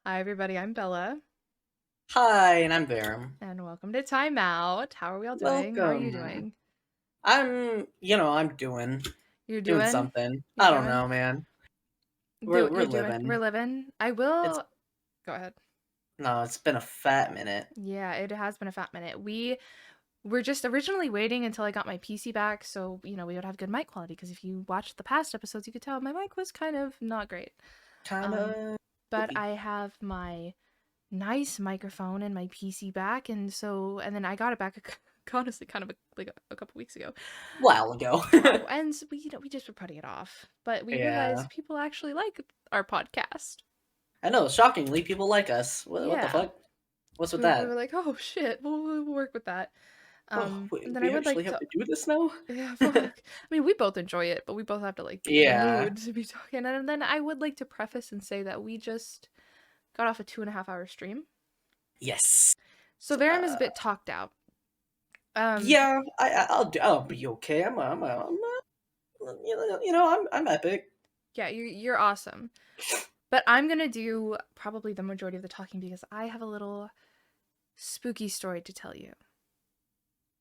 Hi, everybody. I'm Bella, Hi, and I'm Verem. and welcome to Time Out. How are we all doing? How are you Welcome. doing? I'm You're doing doing? something. You're I don't doing? know, man. Do We're you're doing? We're living. living. I It's will go ahead. no, it's been a fat minute. Yeah, it has been a fat minute. We were just originally waiting until I got my PC back, so we would have good mic quality. Because if you watched the past episodes, you could tell my mic was kind of not great. Um, Kinda but poopy. I have my nice microphone and my PC back, and then I got it back honestly kind of like a couple weeks ago. While ago. And so we just were putting it off, but we Yeah. realized people actually like our podcast. I know, shockingly, people like us. What the Yeah, fuck? What's so with we were that? like, oh shit, we'll work with that. Oh, And then I we would actually like have to, to do this now? yeah, well, like, I mean, we both enjoy it, but we both have to like be in the Yeah. mood to be talking. And then I would like to preface and say that we just got off a 2.5 hour stream, Yes. so Verem is a Uh, bit talked out. Um, yeah, I'll be okay. I'm epic. yeah, you're awesome, but I'm gonna do probably the majority of the talking because I have a little spooky story to tell you.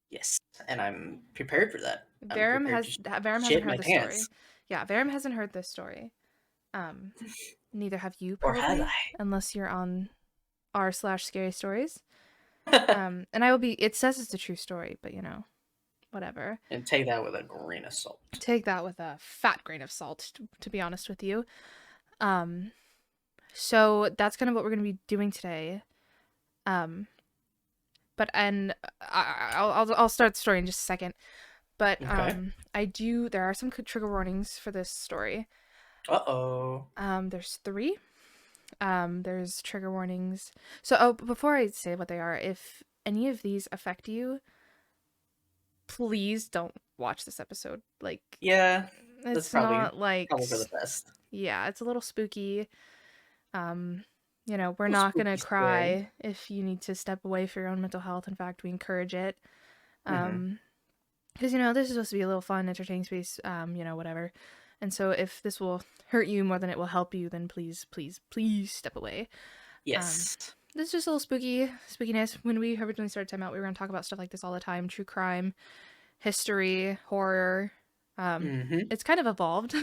Yes, and I'm prepared for that. I'm Verem prepared to has Verem hasn't shit heard my the pants. story. Yeah, Verem hasn't heard this story. Um, Neither have you Or have probably, unless you're on r/scary stories. I? And I will be. It says it's a true story, but whatever. And take that with a grain of salt. Take that with a fat grain of salt, to be honest with you. Um, so that's kind of what we're gonna be doing today. Um, but and I'll start the story in just a second. But Okay. I do. There are some trigger warnings for this story. Uh-oh. There's three. There's trigger warnings. So, before I say what they are, if any of these affect you, please don't watch this episode. Like, Yeah, that's it's probably not like, probably for the best. yeah, it's a little spooky. Um, we're A little not gonna spooky, scary. cry if you need to step away for your own mental health. In fact, we encourage it. Mm-hmm. Um, because this is supposed to be a little fun, entertaining space. Whatever. And so, if this will hurt you more than it will help you, then please, please, please step away. Um, Yes. this is just a little spookiness. When we originally started Time Out, we were going to talk about stuff like this all the time: true crime, history, horror. Mm-hmm. It's kind of evolved.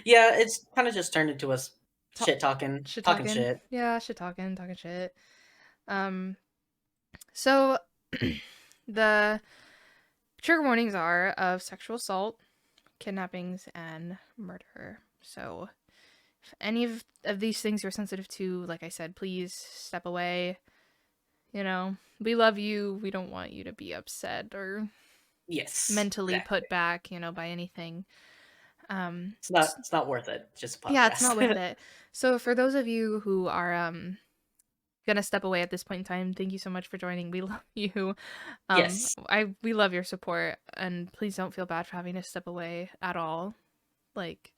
Yeah, it's kind of just turned into us Ta- shit talking, Shit talking talking, shit. yeah, shit talking shit. Um, so the trigger warnings are of sexual assault, kidnappings, and murder. So if any of these things you're sensitive to, like I said, please step away. We love you. We don't want you to be upset or Yes, mentally put exactly. back, by anything. It's not worth it. Just a Yeah, it's not worth podcast. it. So for those of you who are gonna step away at this point in time, thank you so much for joining. We love you. Yes. We love your support, and please don't feel bad for having to step away at all. Like,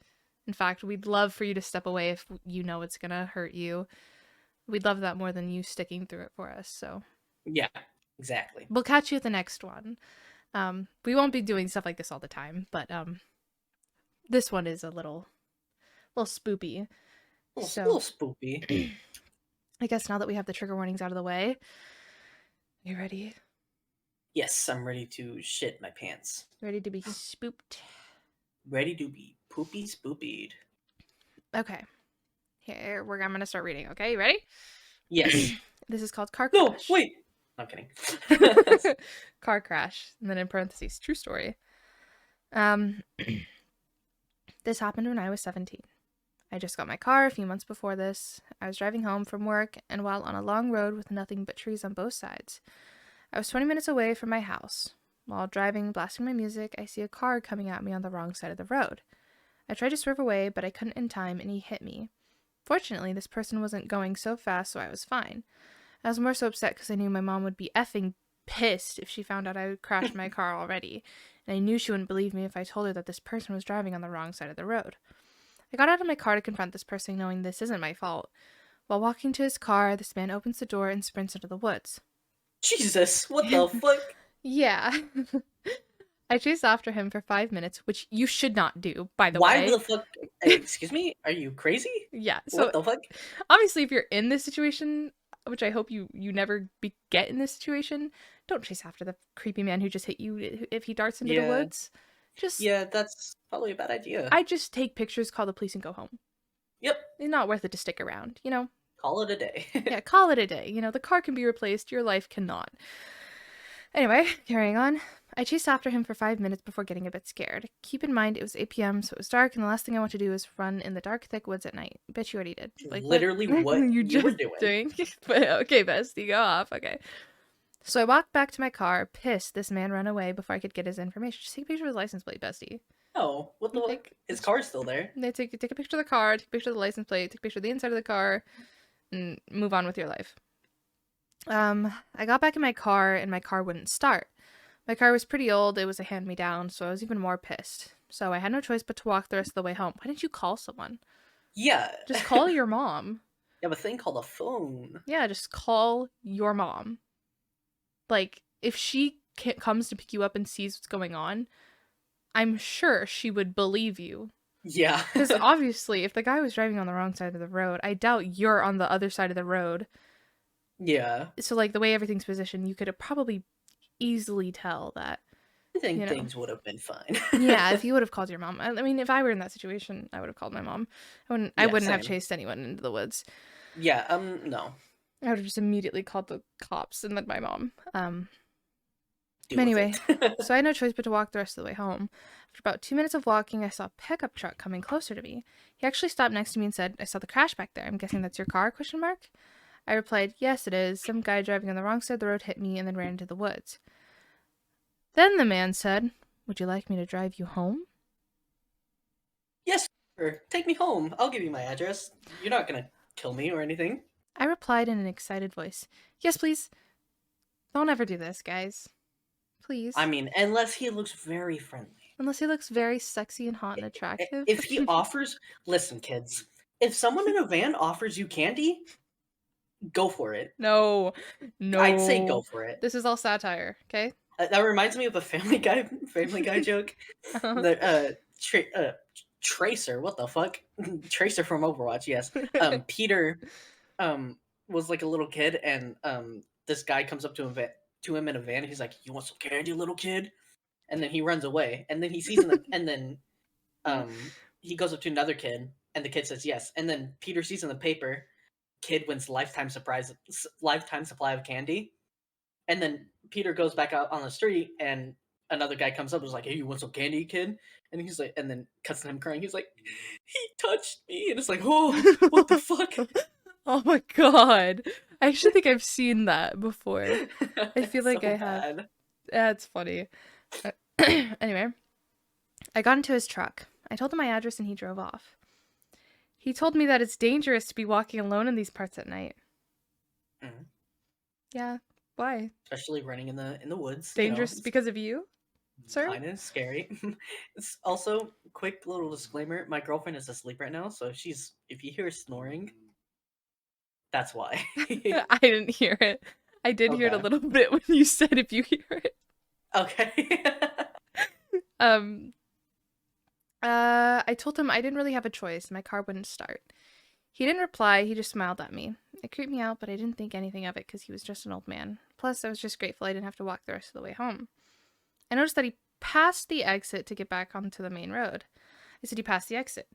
in fact, we'd love for you to step away if you know it's gonna hurt you. We'd love that more than you sticking through it for us. So Yeah, exactly. we'll catch you at the next one. We won't be doing stuff like this all the time, but this one is a little spoopy. So Little spoopy. I guess now that we have the trigger warnings out of the way, you ready? Yes, I'm ready to shit my pants. Ready to be spooped? Ready to be poopy spoopied. Okay. I'm gonna start reading. Okay, you ready? Yes. This is called Car No, Crash. wait. I'm kidding. Car crash, and then in parentheses, true story. Um, this happened when I was 17. I just got my car a few months before this. I was driving home from work, and while on a long road with nothing but trees on both sides, I was 20 minutes away from my house. While driving, blasting my music, I see a car coming at me on the wrong side of the road. I tried to swerve away, but I couldn't in time, and he hit me. Fortunately, this person wasn't going so fast, so I was fine. I was more so upset because I knew my mom would be effing pissed if she found out I had crashed my car already, and I knew she wouldn't believe me if I told her that this person was driving on the wrong side of the road. I got out of my car to confront this person, knowing this isn't my fault. While walking to his car, this man opens the door and sprints into the woods. Jesus, what the fuck? Yeah. I chased after him for 5 minutes, which you should not do, by the Why way. the fuck? Excuse me? Are you crazy? Yeah. So What the fuck? obviously, if you're in this situation, which I hope you never get in this situation, don't chase after the creepy man who just hit you if he darts into the Yeah, woods. Just yeah, that's probably a bad idea. I just take pictures, call the police, and go home. Yep, It's not worth it to stick around, you know? call it a day. Yeah, call it a day. You know, the car can be replaced, your life cannot. Anyway, carrying on. I chased after him for 5 minutes before getting a bit scared. Keep in mind, it was 8 p.m., so it was dark, and the last thing I want to do is run in the dark, thick woods at night. Bet you already did. Like, what? Literally what You you were just doing. doing? But okay, bestie, go off. Okay. So I walked back to my car, pissed this man ran away before I could get his information. Just take a picture of his license plate, bestie. No, what the You fuck? take, His car's still there. they take a picture of the car, take a picture of the license plate, take a picture of the inside of the car, and move on with your life. I got back in my car, and my car wouldn't start. My car was pretty old, it was a hand-me-down, so I was even more pissed. So I had no choice but to walk the rest of the way home. Why didn't you call someone? Yeah. Just call your mom. You have a thing called a phone. Yeah, just call your mom. Like, if she comes to pick you up and sees what's going on, I'm sure she would believe you. Yeah. Because obviously, if the guy was driving on the wrong side of the road, I doubt you're on the other side of the road. Yeah. So, like, the way everything's positioned, you could probably easily tell that, I think you know. things would have been fine. Yeah, if you would have called your mom. I mean, if I were in that situation, I would have called my mom. I Yeah, wouldn't have same. chased anyone into the woods. Yeah, no. I would have just immediately called the cops and then my mom. Deal with Anyway, it. so I had no choice but to walk the rest of the way home. After about 2 minutes of walking, I saw a pickup truck coming closer to me. He actually stopped next to me and said, "I saw the crash back there. I'm guessing that's your car?" Question mark. I replied, "Yes, it is. Some guy driving on the wrong side of the road hit me and then ran into the woods." Then the man said, "Would you like me to drive you home?" Yes, sir. Take me home. I'll give you my address. You're not gonna kill me or anything. I replied in an excited voice, "Yes, please. Don't ever do this, guys. I Please." mean, unless he looks very friendly. Unless he looks very sexy and hot and attractive. If he offers, listen, kids, if someone in a van offers you candy, go for it. No. I'd say go No. for it. This is all satire, okay? That reminds me of a Family Guy joke. The Tracer, what the fuck? Tracer from Overwatch, yes. Peter was like a little kid, and this guy comes up to him in a van. He's like, "You want some candy, little kid?" And then he runs away. And then he sees in the and then he goes up to another kid, and the kid says yes. And then Peter sees in the paper, kid wins lifetime supply of candy. And then Peter goes back out on the street, and another guy comes up and is like, "Hey, you want some candy, kid?" And he's like, and then cuts to him crying. He's like, "He touched me," and it's like, "Oh, what the fuck?" Oh my god. I actually think I've seen that before. I feel It's like so I have. bad. That's funny. Anyway, I got into his truck. I told him my address and he drove off. He told me that it's dangerous to be walking alone in these parts at night. Mhm. Yeah, why? Especially running in the woods, Dangerous it's because of you, sir? kind of scary. It's also quick little disclaimer. My girlfriend is asleep right now, so if you hear snoring, that's why. I didn't hear it. I did hear it a Okay. little bit when you said if you hear it. Okay. Um, I told him I didn't really have a choice. My car wouldn't start. He didn't reply, he just smiled at me. It creeped me out, but I didn't think anything of it because he was just an old man. Plus, I was just grateful I didn't have to walk the rest of the way home. I noticed that he passed the exit to get back onto the main road. I said, "You passed the exit."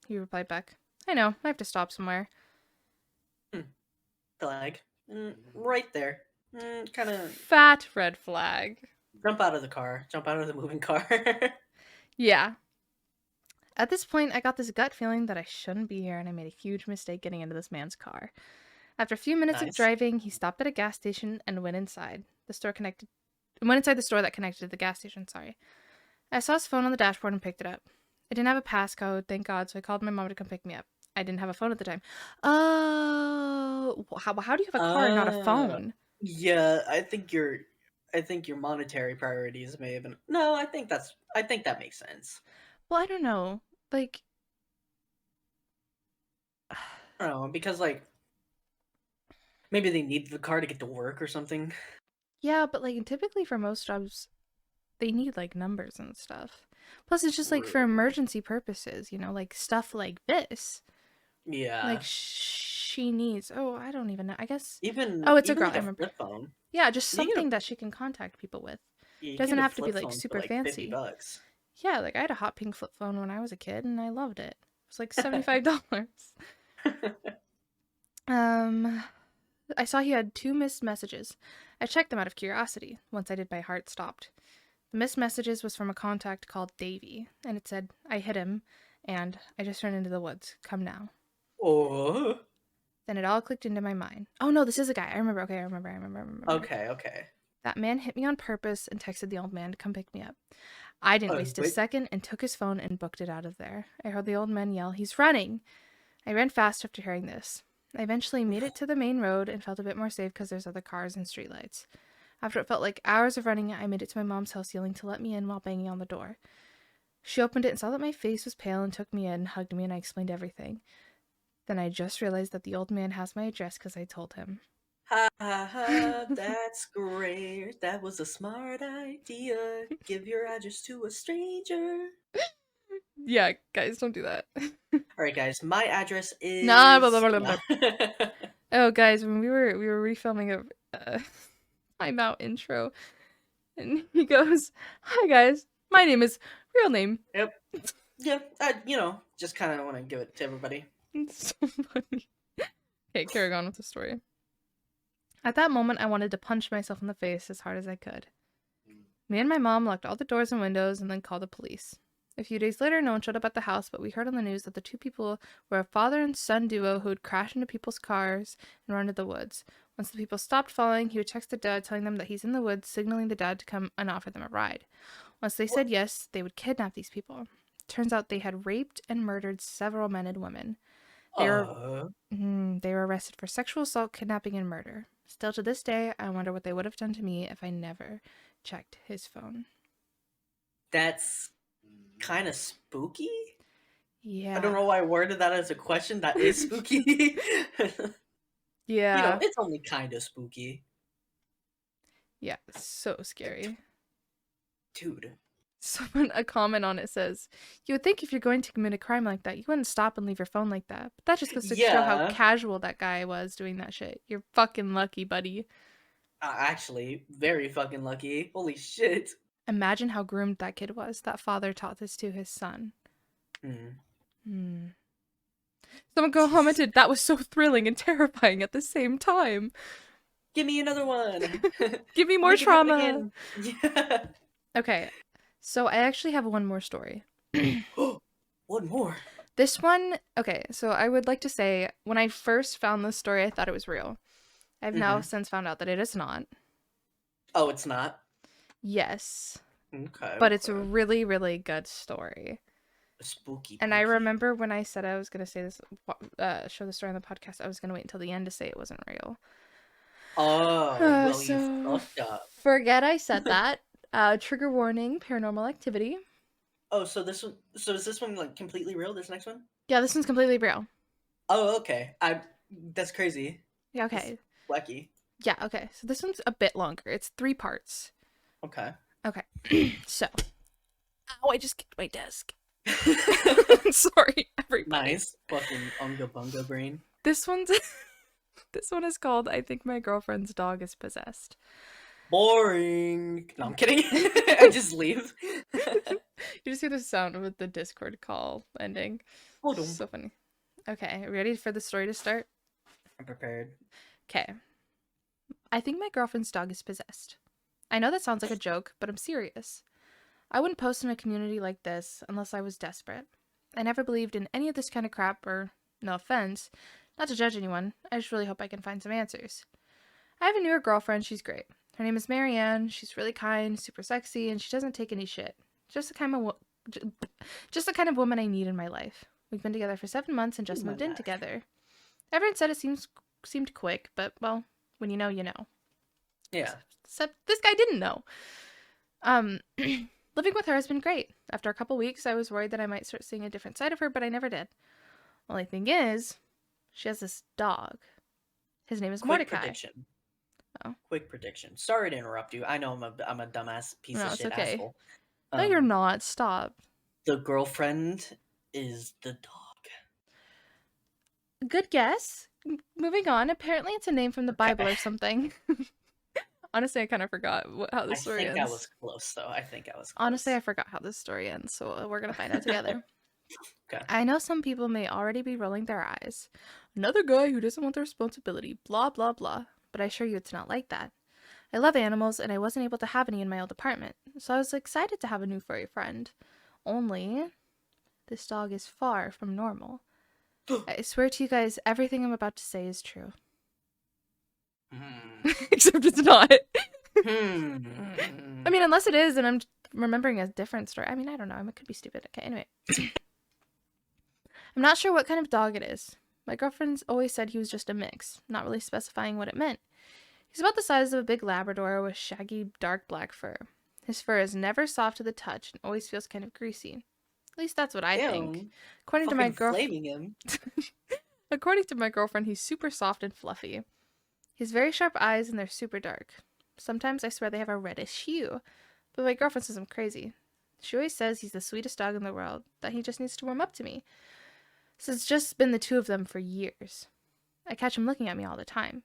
He replied back, "I know, I have to stop somewhere." Flag. Right there. Kind of Fat red flag. jump out of the car. Jump out of the moving car. Yeah. At this point, I got this gut feeling that I shouldn't be here, and I made a huge mistake getting into this man's car. After a few minutes of Nice. driving, he stopped at a gas station and went inside. Went inside the store that connected to the gas station, sorry. I saw his phone on the dashboard and picked it up. I didn't have a passcode, thank God, so I called my mom to come pick me up. I didn't have a phone at the time. Oh, how do you have a car and not a Uh, phone? yeah, I think your monetary priorities may have been. No, I think that makes sense. Well, I don't know. Like, I don't know, because like maybe they need the car to get to work or something. yeah, but like typically for most jobs, they need like numbers and stuff. Plus, it's just like for True. emergency purposes, like stuff like this. Like Yeah. she needs. Oh, I don't even know. I guess. Even Oh, it's a even girl. like I a remember. flip phone. Yeah, just You get a something that she can contact people with. you Doesn't get a have to be flip like phone for super like 50 fancy. bucks. Yeah, like I had a hot pink flip phone when I was a kid, and I loved it. It was like $75. Um, I saw he had 2 missed messages. I checked them out of curiosity. Once I did, my heart stopped. The missed messages was from a contact called Davy, and it said, "I hit him, and I just ran into the woods. Come now." Oh. Then it all clicked into my mind. Oh no, this is a guy. I remember. Okay, I remember. Okay, okay. That man hit me on purpose and texted the old man to come pick me up. I didn't Oh, waste a wait. second and took his phone and booked it out of there. I heard the old man yell, "He's running!" I ran fast after hearing this. I eventually made it to the main road and felt a bit more safe because there's other cars and streetlights. After it felt like hours of running, I made it to my mom's house yelling to let me in while banging on the door. She opened it and saw that my face was pale and took me in, hugged me, and I explained everything. Then I just realized that the old man has my address because I told him. Ha ha ha, that's great. That was a smart idea. Give your address to a stranger. Yeah, guys, don't do that. Alright, guys, my address Nah, blah, blah, is. blah, No. blah. Oh, guys, when we were refilming a time out intro, and he goes, "Hi, guys, my name is real name." Yep. Yeah, just kind of want to give it to everybody. It's so funny. Okay, carrying on with the story. At that moment, I wanted to punch myself in the face as hard as I could. Me and my mom locked all the doors and windows and then called the police. A few days later, no one showed up at the house, but we heard on the news that the 2 people were a father and son duo who would crash into people's cars and run to the woods. Once the people stopped following, he would text the dad telling them that he's in the woods, signaling the dad to come and offer them a ride. Once they What? said yes, they would kidnap these people. Turns out they had raped and murdered several men and women. They were Uh, they were arrested for sexual assault, kidnapping, and murder. Still to this day, I wonder what they would have done to me if I never checked his phone. that's kind of spooky. I don't Yeah. know why I worded that as a question. That is spooky. Yeah. It's only kind of spooky. Yeah. So scary. Dude. A comment on it says, "You would think if you're going to commit a crime like that, you wouldn't stop and leave your phone like that. But that just goes to show how Yeah, casual that guy was doing that shit. You're fucking lucky, buddy." actually, very fucking lucky. Holy shit. Imagine how groomed that kid was. That father taught this to his son. Hmm. Hmm. Someone Jesus. commented, "That was so thrilling and terrifying at the same time. Give me another one. Give me more Make it happen trauma." again. Yeah. Okay, so I actually have one more story. One more. This one, okay, so I would like to say when I first found this story, I thought it was real. I've now Hmm. since found out that it is not. Oh, it's not? Yes, Okay, but it's a okay. really, really good story. Spooky And I pooky. remember when I said I was going to say this, show the story on the podcast, I was going to wait until the end to say it wasn't real. Oh, well, you So fucked up. forget I said that. Trigger warning, paranormal activity. Oh, so is this one like completely real? This next one? Yeah, this one's completely real. Oh, okay. That's crazy. Yeah, That's okay. wacky. Yeah, okay. So this one's a bit longer. It's 3 parts. Okay. Okay. So, ow, I just kicked my desk. Sorry, everybody. Nice. Fucking unga bunga brain. This one's this one is called "I think my girlfriend's dog is possessed." Boring. No, I'm kidding. I just leave. You just hear the sound of the Discord call ending. Hold on. So funny. Okay, ready for the story to start? I'm prepared. Okay. I think my girlfriend's dog is possessed. I know that sounds like a joke, but I'm serious. I wouldn't post in a community like this unless I was desperate. I never believed in any of this kind of crap, or, no offense, not to judge anyone, I just really hope I can find some answers. I have a newer girlfriend, she's great. Her name is Marianne, she's really kind, super sexy, and she doesn't take any shit. Just the kind of just the kind of woman I need in my life. We've been together for 7 months and just My moved in life. together. Everyone said it seemed quick, but well, when you know, you know. Yeah. Except this guy didn't know. Living with her has been great. After a couple weeks, I was worried that I might start seeing a different side of her, but I never did. Only thing is, she has this dog. His name is Quick Mordecai. prediction. Oh, quick prediction. Sorry to interrupt you. I know I'm a dumbass piece of no, it's shit okay. asshole. No, you're Um, not. Stop. the girlfriend is the dog. Good guess. Moving on. Apparently, it's a name from the Okay. Bible or something. Honestly, I kind of forgot how the I story think I was ends. close though. I think I was Honestly, close. I forgot how this story ends, so we're gonna find out together. Okay. I know some people may already be rolling their eyes. Another guy who doesn't want the responsibility, blah, blah, blah. But I assure you it's not like that. I love animals, and I wasn't able to have any in my old apartment, so I was excited to have a new furry friend. Only, this dog is far from normal. I swear to you guys, everything I'm about to say is true. Hmm. Except it's not. I Hmm. mean, unless it is, and I'm remembering a different story. I mean, I don't know. I could be stupid. Okay, anyway. I'm not sure what kind of dog it is. My girlfriend's always said he was just a mix, not really specifying what it meant. He's about the size of a big Labrador with shaggy, dark black fur. His fur is never soft to the touch and always feels kind of greasy. At least that's what I think. Damn. According to my Fucking girlfriend, flaming him. according to my girlfriend, he's super soft and fluffy. He has very sharp eyes and they're super dark. Sometimes I swear they have a reddish hue, but my girlfriend says I'm crazy. She always says he's the sweetest dog in the world, that he just needs to warm up to me. So it's just been the two of them for years. I catch him looking at me all the time.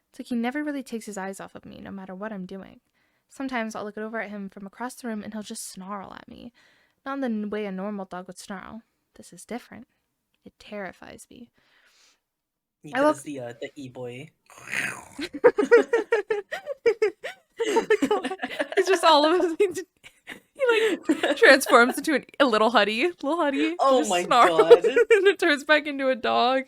It's like he never really takes his eyes off of me, no matter what I'm doing. Sometimes I'll look over at him from across the room and he'll just snarl at me. Not in the way a normal dog would snarl. This is different. It terrifies me. He I does woke. the e-boy. Oh my god. He's just all of us. He like transforms into a little huddy. Little huddy. Oh Just my snarls god. and it turns back into a dog.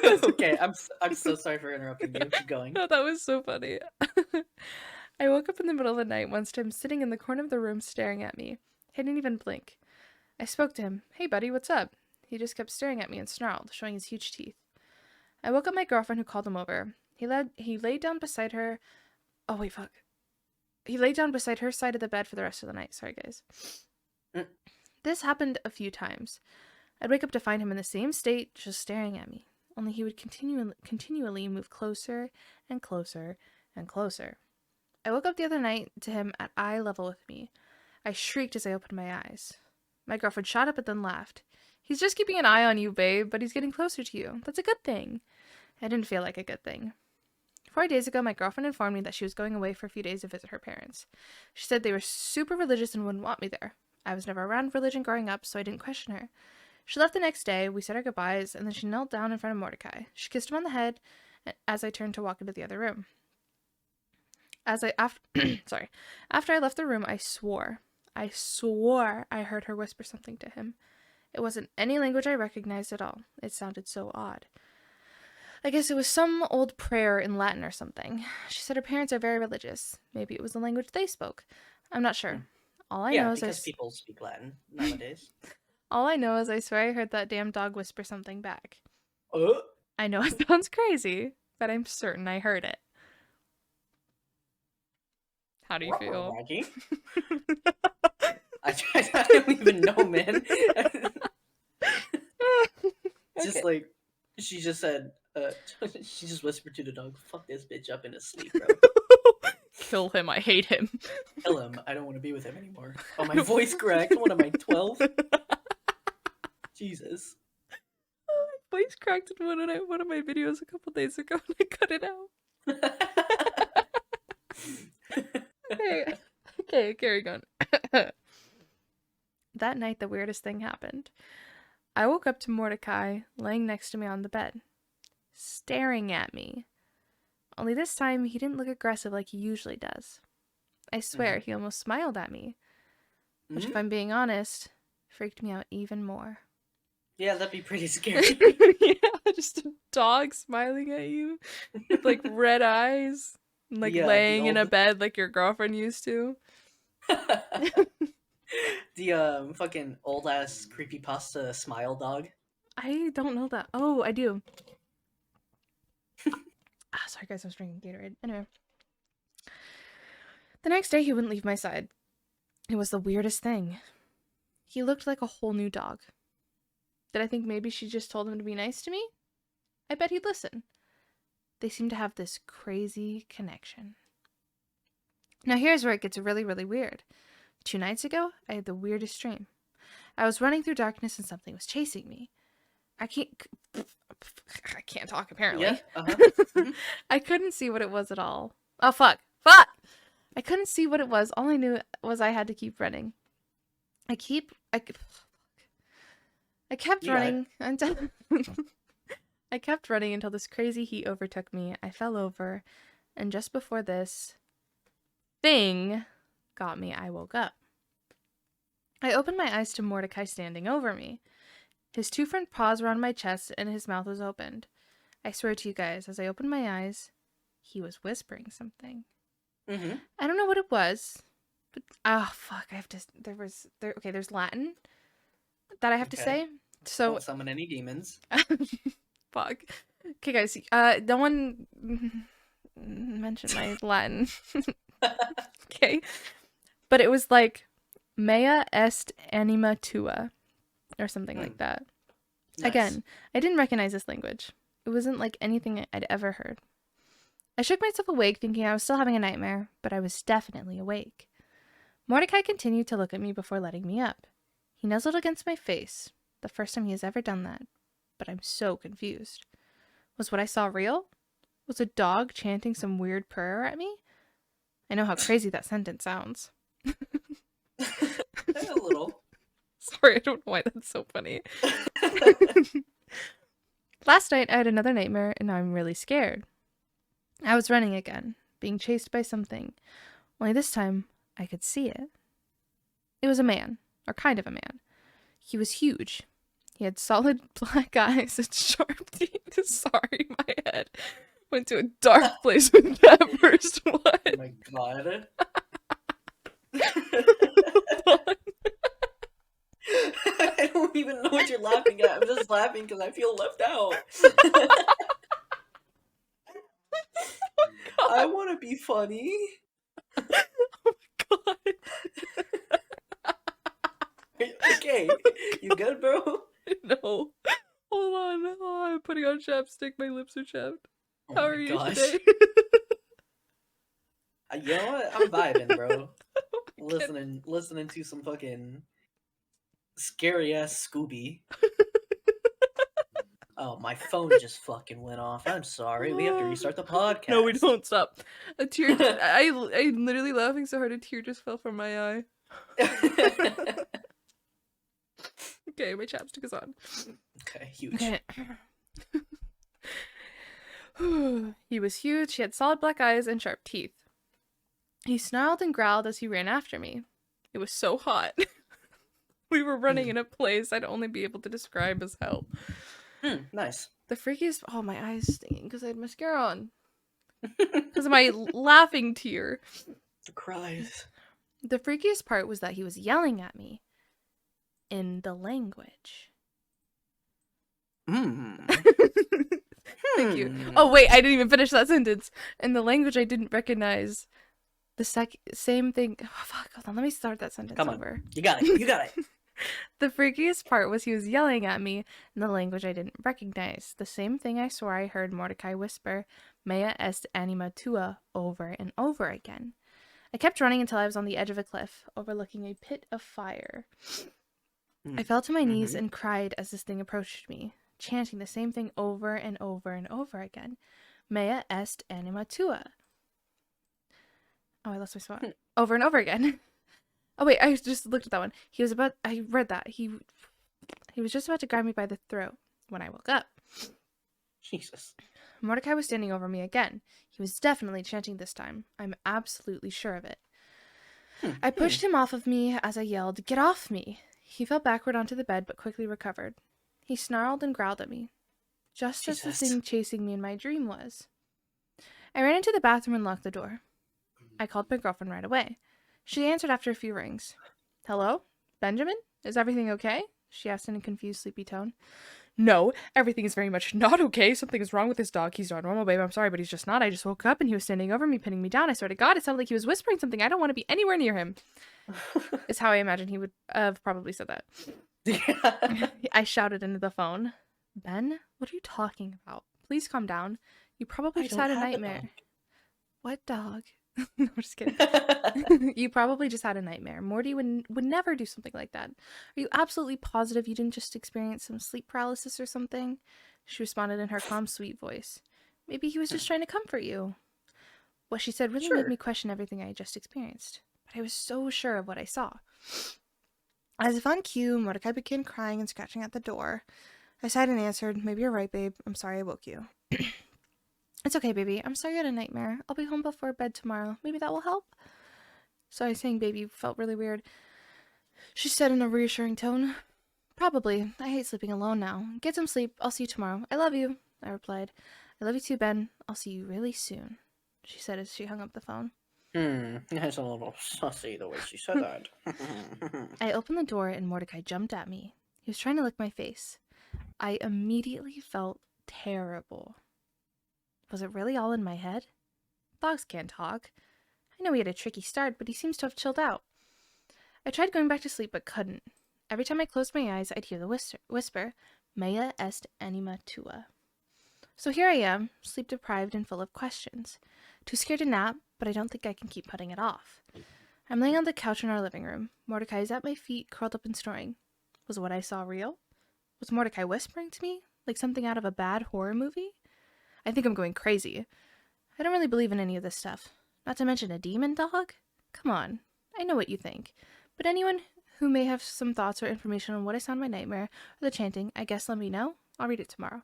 That's Okay, I'm so sorry for interrupting you. Keep going. no, that was so funny. I woke up in the middle of the night once to him sitting in the corner of the room staring at me. He didn't even blink. I spoke to him. Hey, buddy, what's up? He just kept staring at me and snarled, showing his huge teeth. I woke up my girlfriend who called him over. He laid down beside her. Oh, wait, fuck. He laid down beside her side of the bed for the rest of the night. Sorry, guys. Mm. This happened a few times. I'd wake up to find him in the same state, just staring at me. Only he would continually move closer and closer and closer. I woke up the other night to him at eye level with me. I shrieked as I opened my eyes. My girlfriend shot up and then laughed. He's just keeping an eye on you, babe, but he's getting closer to you. That's a good thing. I didn't feel like a good thing. 4 days ago, my girlfriend informed me that she was going away for a few days to visit her parents. She said they were super religious and wouldn't want me there. I was never around religion growing up, so I didn't question her. She left the next day, we said our goodbyes, and then she knelt down in front of Mordecai. She kissed him on the head as I turned to walk into the other room. After I left the room, I swore I heard her whisper something to him. It wasn't any language I recognized at all. It sounded so odd. I guess it was some old prayer in Latin or something. She said her parents are very religious. Maybe it was the language they spoke. I'm not sure. All I Yeah, know is because people speak Latin nowadays. all I know is I swear I heard that damn dog whisper something back. Uh, I know it sounds crazy, but I'm certain I heard it. How do you feel? Maggie? I don't even know, man. Okay. Just like she just said, she just whispered to the dog, "Fuck this bitch up in his sleep, bro. Kill him. I hate him. Kill him. I don't want to be with him anymore." Oh, my voice cracked. What am I, 12? Jesus. Voice cracked in one of my videos a couple days ago and I cut it out. Okay. Okay, carry on. That night, the weirdest thing happened. I woke up to Mordecai laying next to me on the bed, staring at me. Only this time, he didn't look aggressive like he usually does. I swear, he almost smiled at me, which, if Mhm. I'm being honest, freaked me out even more. Yeah, that'd be pretty scary. Yeah, just a dog smiling at you with like red eyes, and, like The laying in a old bed like your girlfriend used to. the fucking old ass creepypasta smile dog. I don't know that. Oh, I do. Sorry guys, I was drinking Gatorade. Anyway, the next day he wouldn't leave my side. It was the weirdest thing. He looked like a whole new dog. Did I think maybe she just told him to be nice to me? I bet he'd listen. They seem to have this crazy connection. Now here's where it gets really, really weird. 2 nights ago, I had the weirdest dream. I was running through darkness and something was chasing me. I can't talk Yeah. apparently. Hmm. I couldn't see what it was at all. Oh fuck. Fuck. I couldn't see what it was. All I knew was I had to keep running. I kept You got it. running until I kept running until this crazy heat overtook me. I fell over, and just before this thing got me, I woke up. I opened my eyes to Mordecai standing over me. His 2 front paws were on my chest and his mouth was opened. I swear to you guys, as I opened my eyes, he was whispering something. Mm-hmm. I don't know what it was, but fuck, I have to. Okay, there's Latin that I have to Okay. say. So Don't summon any demons. fuck. Okay, guys. No one mentioned my Latin. Okay, but it was like mea est anima tua or something like that. Nice. Again, I didn't recognize this language. It wasn't like anything I'd ever heard. I shook myself awake, thinking I was still having a nightmare, but I was definitely awake. Mordecai continued to look at me before letting me up. He nuzzled against my face, the first time he has ever done that, but I'm so confused. Was what I saw real? Was a dog chanting some weird prayer at me? I know how crazy that sentence sounds. A little. Sorry, I don't know why that's so funny. Last night, I had another nightmare, and now I'm really scared. I was running again, being chased by something, only this time, I could see it. It was a man, or kind of a man. He was huge. He had solid black eyes and sharp teeth. Sorry, my head went to a dark place with that first one. Oh my god. I don't even know what you're laughing at. I'm just laughing because I feel left out. I want to be funny. Oh my god. Okay, you good, bro? No. Hold on. Oh, I'm putting on chapstick. My lips are chapped. Oh How my are you gosh. today? You know what? I'm vibing, bro. I can't- Listening to some fucking scary ass Scooby. Oh, my phone just fucking went off. I'm sorry. We have to restart the podcast. No, we don't. Stop. A tear. I'm literally laughing so hard a tear just fell from my eye. Okay, my chapstick is on. Okay, huge. Okay. He was huge. He had solid black eyes and sharp teeth. He snarled and growled as he ran after me. It was so hot. We were running in a place I'd only be able to describe as hell. Nice. The freakiest. Oh, my eyes stinging because I had mascara on. Because of my laughing tear. The cries. The freakiest part was that he was yelling at me in the language. Thank you. Oh, wait, I didn't even finish that sentence. In the language I didn't recognize. The same thing. Oh, fuck, hold on, let me start that sentence over. You got it. You got it. The freakiest part was he was yelling at me in the language I didn't recognize. The same thing I swore I heard Mordecai whisper, Mea est anima tua, over and over again. I kept running until I was on the edge of a cliff, overlooking a pit of fire. I fell to my knees and cried as this thing approached me, chanting the same thing over and over and over again. Mea est anima tua. Oh, I lost my spot. Over and over again. Oh, wait, I just looked at that one. I read that. He was just about to grab me by the throat when I woke up. Jesus. Mordecai was standing over me again. He was definitely chanting this time. I'm absolutely sure of it. I pushed him off of me as I yelled, "Get off me!" He fell backward onto the bed but quickly recovered. He snarled and growled at me, just as the thing chasing me in my dream was. I ran into the bathroom and locked the door. I called my girlfriend right away. She answered after a few rings. "Hello? Benjamin? Is everything okay?" she asked in a confused, sleepy tone. "No, everything is very much not okay. Something is wrong with this dog. He's not normal, babe. I'm sorry, but he's just not. I just woke up and he was standing over me, pinning me down. I swear to God, it sounded like he was whispering something. I don't want to be anywhere near him." Is how I imagine he would have probably said that. Yeah. I shouted into the phone, "Ben, what are you talking about? please calm down. You probably I just don't had a have a dog. nightmare. What dog? No, I'm just kidding. You probably just had a nightmare. Morty would never do something like that. Are you absolutely positive you didn't just experience some sleep paralysis or something? She responded in her calm, sweet voice. Maybe he was just trying to comfort you. What she said really made me Sure. question everything I had just experienced. But I was so sure of what I saw. As if on cue, Mordecai began crying and scratching at the door. I sighed and answered, Maybe you're right, babe. I'm sorry I woke you. It's okay, baby. I'm sorry you had a nightmare. I'll be home before bed tomorrow. Maybe that will help? Sorry, saying baby felt really weird. She said in a reassuring tone. Probably. I hate sleeping alone now. Get some sleep. I'll see you tomorrow. I love you, I replied. I love you too, Ben. I'll see you really soon, she said as she hung up the phone. That's a little sussy the way she said that. I opened the door and Mordecai jumped at me. He was trying to lick my face. I immediately felt terrible. Was it really all in my head? Dogs can't talk. I know he had a tricky start, but he seems to have chilled out. I tried going back to sleep but couldn't. Every time I closed my eyes, I'd hear the whisper, Mea est anima tua. So here I am, sleep deprived and full of questions. Too scared to nap, but I don't think I can keep putting it off. I'm laying on the couch in our living room. Mordecai is at my feet, curled up and snoring. Was what I saw real? Was Mordecai whispering to me, like something out of a bad horror movie? I think I'm going crazy. I don't really believe in any of this stuff. Not to mention a demon dog? Come on, I know what you think. But anyone who may have some thoughts or information on what I saw in my nightmare or the chanting, I guess let me know. I'll read it tomorrow.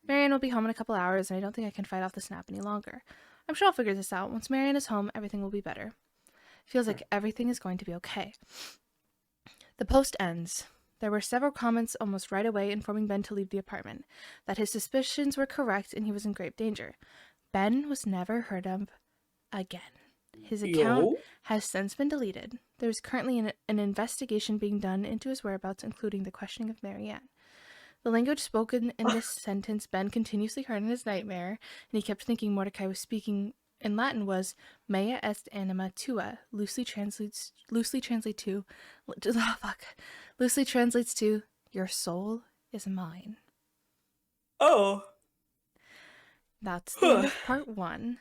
Marianne will be home in a couple hours, and I don't think I can fight off the snap any longer. I'm sure I'll figure this out. Once Marianne is home, everything will be better. Feels like everything is going to be okay. The post ends. There were several comments almost right away informing Ben to leave the apartment, that his suspicions were correct and he was in grave danger. Ben was never heard of again. His account Yo. has since been deleted. There is currently an investigation being done into his whereabouts, including the questioning of Marianne. The language spoken in this sentence Ben continuously heard in his nightmare, and he kept thinking Mordecai was speaking in Latin was Mea est anima tua, loosely translates to your soul is mine. Oh. That's the end of part 1.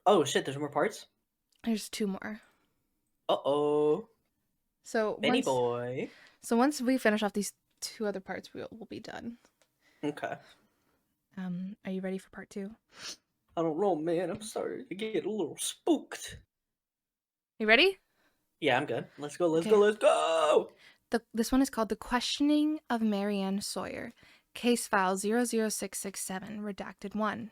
Oh shit, there's more parts? There's 2 more. Uh-oh. So Benny once boy. once we finish off these 2 other parts, we'll be done. Okay. Are you ready for part 2? I don't know, man. I'm sorry to get a little spooked. You ready? Yeah, I'm good. Let's go, let's Okay. go, let's go! This one is called The Questioning of Marianne Sawyer. Case file 00667, redacted 1.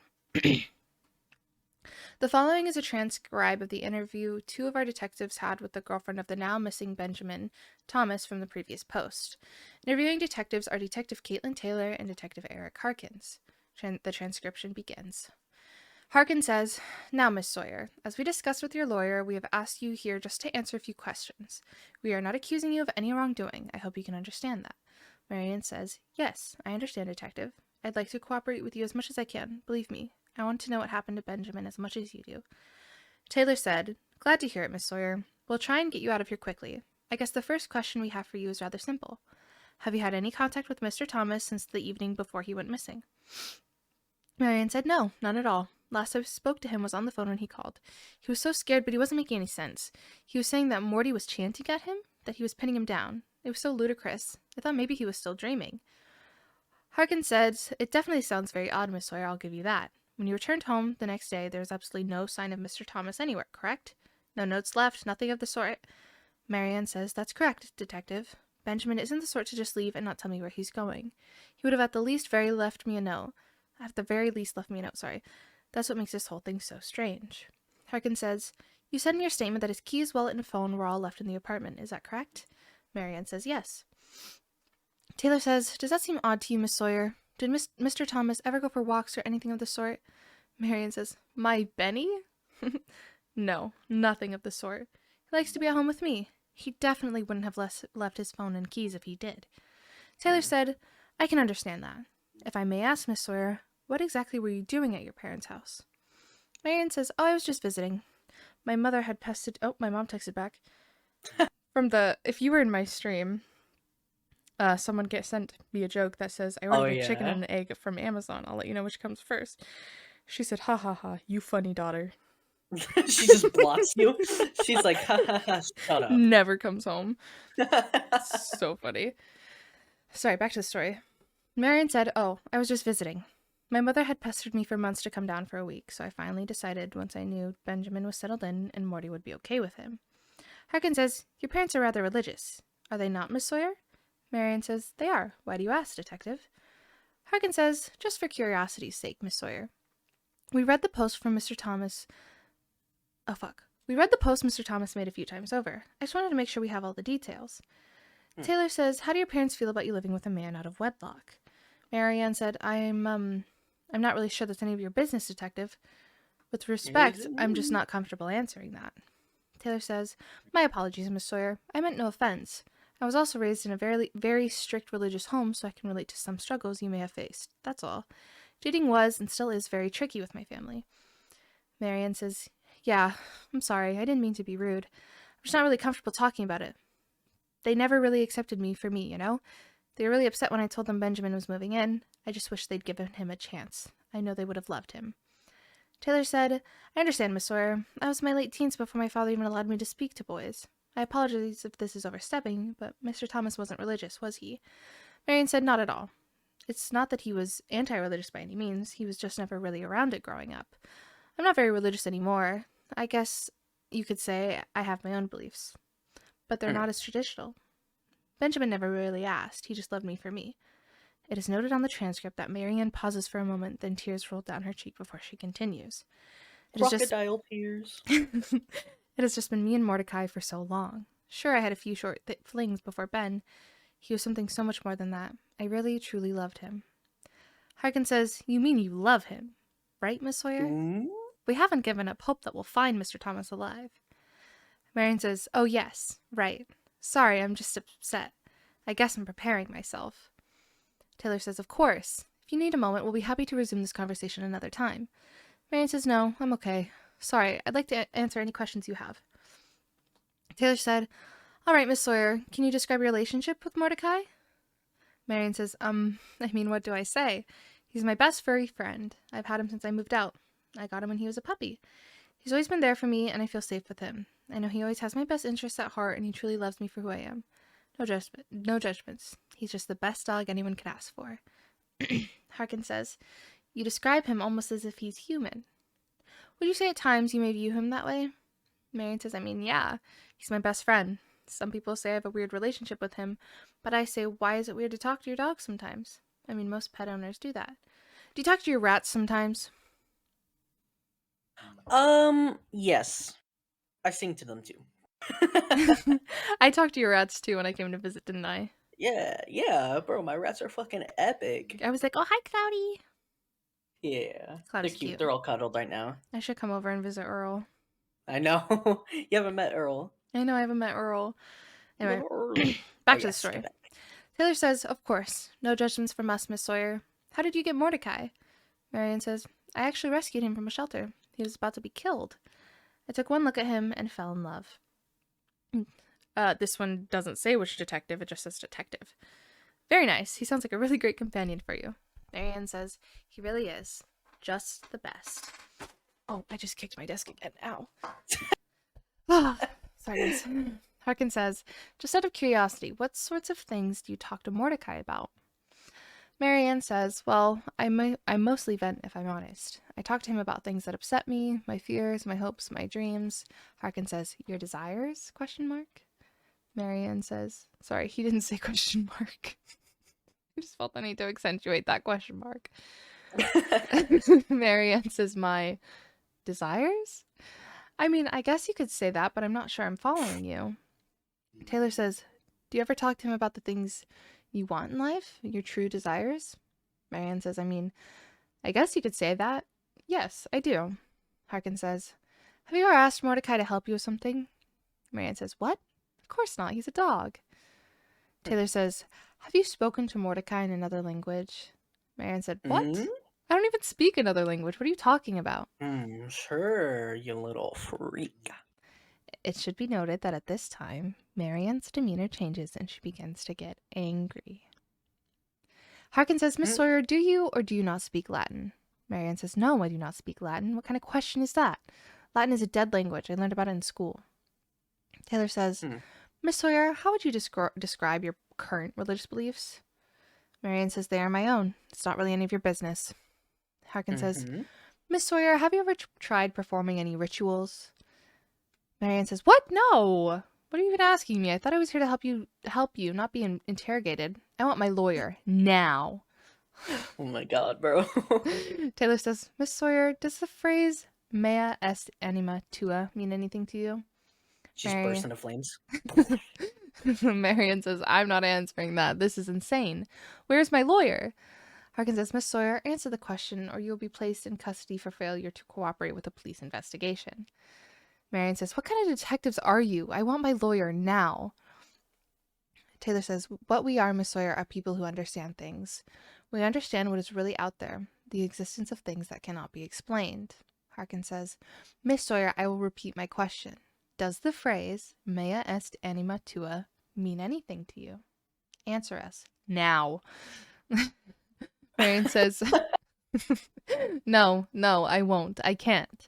The following is a transcribe of the interview 2 of our detectives had with the girlfriend of the now missing Benjamin Thomas from the previous post. Interviewing detectives are Detective Caitlin Taylor and Detective Eric Harkins. The transcription begins. Harkins says, Now, Miss Sawyer, as we discussed with your lawyer, we have asked you here just to answer a few questions. We are not accusing you of any wrongdoing. I hope you can understand that. Marianne says, Yes, I understand, Detective. I'd like to cooperate with you as much as I can. Believe me, I want to know what happened to Benjamin as much as you do. Taylor said, Glad to hear it, Miss Sawyer. We'll try and get you out of here quickly. I guess the first question we have for you is rather simple. Have you had any contact with Mr. Thomas since the evening before he went missing? Marianne said, No, none at all. Last I spoke to him was on the phone when he called. He was so scared, but he wasn't making any sense. He was saying that Morty was chanting at him, that he was pinning him down. It was so ludicrous. I thought maybe he was still dreaming. Harkins said, It definitely sounds very odd, Miss Sawyer, I'll give you that. When you returned home the next day, there was absolutely no sign of Mr. Thomas anywhere, correct? No notes left, nothing of the sort. Marianne says, That's correct, Detective. Benjamin isn't the sort to just leave and not tell me where he's going. He would have at the least left me a note. That's what makes this whole thing so strange. Harkins says, You said in your statement that his keys, wallet, and phone were all left in the apartment. Is that correct? Marianne says yes. Taylor says, Does that seem odd to you, Miss Sawyer? Did Mr. Thomas ever go for walks or anything of the sort? Marianne says, My Benny? No, nothing of the sort. He likes to be at home with me. He definitely wouldn't have left his phone and keys if he did. Taylor said, I can understand that. If I may ask, Miss Sawyer, what exactly were you doing at your parents' house? Marianne says, I was just visiting. My mom texted back. If you were in my stream, Someone get sent me a joke that says, I Oh ordered a chicken yeah. and an egg from Amazon. I'll let you know which comes first. She said, ha ha ha, you funny daughter. She just blocks you. She's like, ha ha ha, shut up. Never comes home. So funny. Sorry, back to the story. Marion said, oh, I was just visiting. My mother had pestered me for months to come down for a week, so I finally decided once I knew Benjamin was settled in and Morty would be okay with him. Harkin says, your parents are rather religious. Are they not, Miss Sawyer? Marion says, they are. Why do you ask, detective? Harkin says, just for curiosity's sake, Miss Sawyer. We read the post from Mr. Thomas. Oh, fuck. We read the post Mr. Thomas made a few times over. I just wanted to make sure we have all the details. Hmm. Taylor says, how do your parents feel about you living with a man out of wedlock? Marianne said, I'm not really sure that's any of your business, detective. With Is respect, it I'm just me? not comfortable answering that. Taylor says, my apologies, Miss Sawyer. I meant no offense. I was also raised in a very, very strict religious home, so I can relate to some struggles you may have faced. That's all. Dating was and still is very tricky with my family. Marianne says, yeah, I'm sorry. I didn't mean to be rude. I'm just not really comfortable talking about it. They never really accepted me for me, you know? They were really upset when I told them Benjamin was moving in. I just wish they'd given him a chance. I know they would have loved him. Taylor said, I understand, Miss Sawyer. I was in my late teens before my father even allowed me to speak to boys. I apologize if this is overstepping, but Mr. Thomas wasn't religious, was he? Marion said, not at all. It's not that he was anti-religious by any means. He was just never really around it growing up. I'm not very religious anymore. I guess you could say I have my own beliefs, but they're Hmm. not as traditional. Benjamin never really asked. He just loved me for me. It is noted on the transcript that Marianne pauses for a moment, then tears roll down her cheek before she continues. It is just Crocodile tears. it has just been me and Mordecai for so long. Sure, I had a few short flings before Ben. He was something so much more than that. I really, truly loved him. Harkin says, you mean you love him, right, Miss Sawyer? Mm? We haven't given up hope that we'll find Mr. Thomas alive. Marion says, oh yes, right. Sorry, I'm just upset. I guess I'm preparing myself. Taylor says, of course. If you need a moment, we'll be happy to resume this conversation another time. Marion says, no, I'm okay. Sorry, I'd like to answer any questions you have. Taylor said, all right, Miss Sawyer, can you describe your relationship with Mordecai? Marion says, I mean, what do I say? He's my best furry friend. I've had him since I moved out. I got him when he was a puppy. He's always been there for me, and I feel safe with him. I know he always has my best interests at heart, and he truly loves me for who I am. No judgments. He's just the best dog anyone could ask for. Harkin says, you describe him almost as if he's human. Would you say at times you may view him that way? Marion says, I mean, yeah. He's my best friend. Some people say I have a weird relationship with him, but I say, why is it weird to talk to your dog sometimes? I mean, most pet owners do that. Do you talk to your rats sometimes? Yes. I sing to them too. I talked to your rats too when I came to visit, didn't I? Yeah, yeah, bro, my rats are fucking epic. I was like, oh, hi, Cloudy. Yeah. They're Cloudy's cute. cute. They're all cuddled right now. I should come over and visit Earl. I know. You haven't met Earl. I know I haven't met Earl. Anyway, Little Earl. Oh back to the yes, get story. back. Taylor says, of course, no judgments from us, Miss Sawyer. How did you get Mordecai? Marion says, I actually rescued him from a shelter. He was about to be killed. I took one look at him and fell in love. This one doesn't say which detective, it just says detective. Very nice. He sounds like a really great companion for you. Marianne says, he really is. Just the best. Oh, I just kicked my desk again. Ow. Ah, sorry, guys. Harkin says, just out of curiosity, what sorts of things do you talk to Mordecai about? Marianne says, well, I mostly vent if I'm honest. I talk to him about things that upset me, my fears, my hopes, my dreams. Harkin says, your desires? Question mark. Marianne says, sorry, he didn't say question mark. I just felt the need to accentuate that question mark. Marianne says, my desires? I mean, I guess you could say that, but I'm not sure I'm following you. Taylor says, do you ever talk to him about the things you want in life? Your true desires? Marianne says, I mean, I guess you could say that. Yes, I do. Harkin says, have you ever asked Mordecai to help you with something? Marianne says, what? Of course not. He's a dog. Taylor says, have you spoken to Mordecai in another language? Marianne said, Mm? what? I don't even speak another language. What are you talking about? Sure, you little freak. It should be noted that at this time, Marianne's demeanor changes and she begins to get angry. Harkin says, Miss Mm, Sawyer, do you or do you not speak Latin? Marianne says, no, I do not speak Latin. What kind of question is that? Latin is a dead language. I learned about it in school. Taylor says, mm, Miss Sawyer, how would you describe your current religious beliefs? Marianne says, they are my own. It's not really any of your business. Harkin says, mm-hmm. Miss Sawyer, have you ever tried performing any rituals? Marianne says, what? No. What are you even asking me? I thought I was here to help you, not be interrogated. I want my lawyer now. Oh my god, bro. Taylor says, Miss Sawyer, does the phrase mea est anima tua mean anything to you? She's burst Mary into flames. Marion says, I'm not answering that. This is insane. Where's my lawyer? Harkin says, Miss Sawyer, answer the question or you will be placed in custody for failure to cooperate with a police investigation. Marion says, what kind of detectives are you? I want my lawyer now. Taylor says, what we are, Miss Sawyer, are people who understand things. We understand what is really out there, the existence of things that cannot be explained. Harkin says, Miss Sawyer, I will repeat my question. Does the phrase, mea est anima tua, mean anything to you? Answer us. Now. Marion says, no, I won't. I can't.